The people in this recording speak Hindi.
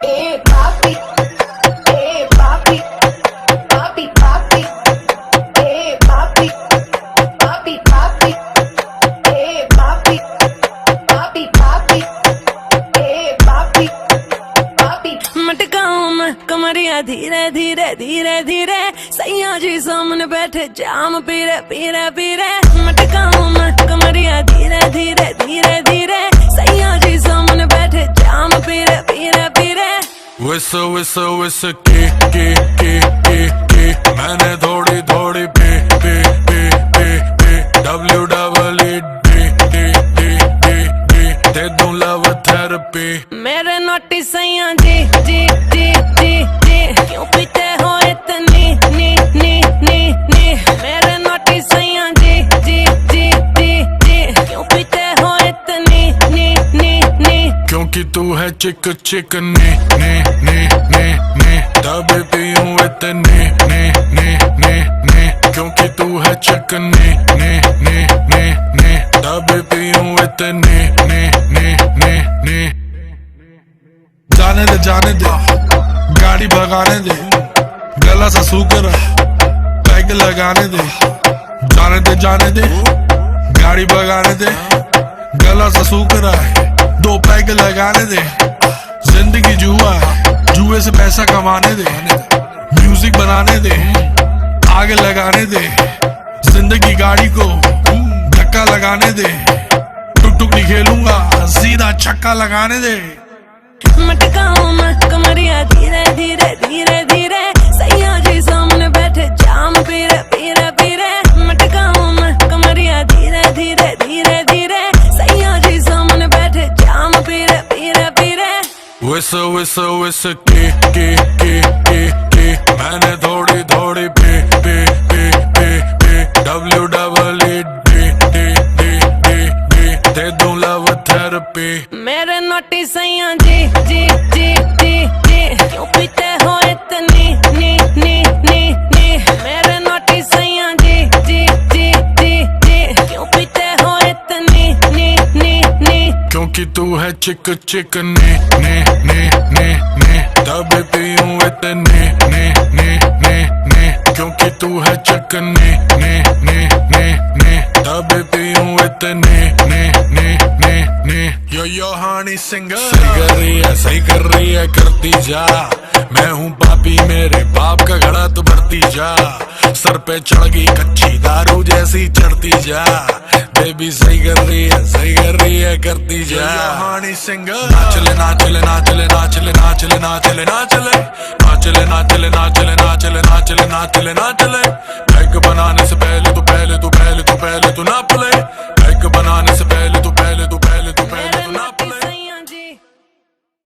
papi, papi, papi, papi, papi, papi, papi, papi, papi, papi, papi, papi। मटकाऊं मैं कमरिया धीरे धीरे धीरे धीरे, सैया जी सामने बैठे जाम पीरे पीरे पीरे। मटकाऊं मैं कमरिया धीरे धीरे धीरे धीरे, सैया जी सामने बैठे जाम पीरे पीरे पीरे। विस विस विस की मैंने थोड़ी थोड़ी P P P P P W double E D D D D D दे दूं लव थेरेपी। मेरे नोटी सैया जी जी जी जी जी, क्यों पीते हो इतनी नी नी नी नी। मेरे नोटी सैया जी जी जी जी जी, क्यों पीते हो इतनी नी नी नी। क्योंकि तू है चिक चिक नी नी नी नी नी, तभी पीऊं इतनी नी नी नी नी। क्योंकि तू है चिक नी नी नी नी नी, तभी पीऊं इतनी नी नी नी नी। जाने दे गाड़ी भगाने दे, गला सा सूख रहा पैग लगाने दे। जाने दे गाड़ी भगाने दे, गला सा सूख रहा है दो पैग लगाने दे। जिंदगी जुआ है, जुए से पैसा कमाने दे। म्यूजिक बनाने दे, आगे लगाने दे। जिंदगी गाड़ी को धक्का लगाने दे। टुक टुक नहीं खेलूंगा, सीधा छक्का लगाने दे। मटकाऊं मैं कमरिया धीरे धीरे धीरे धीरे, सैया जी सामने बैठे जाम पीरे पीरे पीरे। मटकाऊं मैं कमरिया धीरे धीरे धीरे धीरे, सैया जी सामने बैठे जाम पीरे पीरे पीरे। विस विस विस की मैंने थोड़ी थोड़ी P P P P P W double E D D D D D दे दूं लव थेरेपी। मेरे नोटी सैया जी जी जी जी जी, क्यों पीते हो इतनी नी नी नी नी। मेरे नोटी सैया जी जी जी जी जी, क्यों पीते हो इतनी नी नी नी। क्योंकि तू है चिक चिक नी नी नी नी नी, तभी पीऊं इतनी नी नी नी नी। क्योंकि तू है चिक नी नी नी नी नी, तभी पीऊं इतनी नी नी नी नी। यो हानी सिंगर सही कर रही है करती जा। मैं हूँ पापी मेरे बाप का घड़ा तो भरती जा। सर पे चढ़ गई कच्ची दारू जैसी चढ़ती जा। बेबी सही कर रही है करती जा। हानी सिंगर नाचले नाचले नाचले नाचले नाचले नाचले नाचले नाचले नाचले नाचले नाचले नाचले नाचले नाचले। पैक बनाने से पहले तू नाप ले। पैक बनाने से पहले तू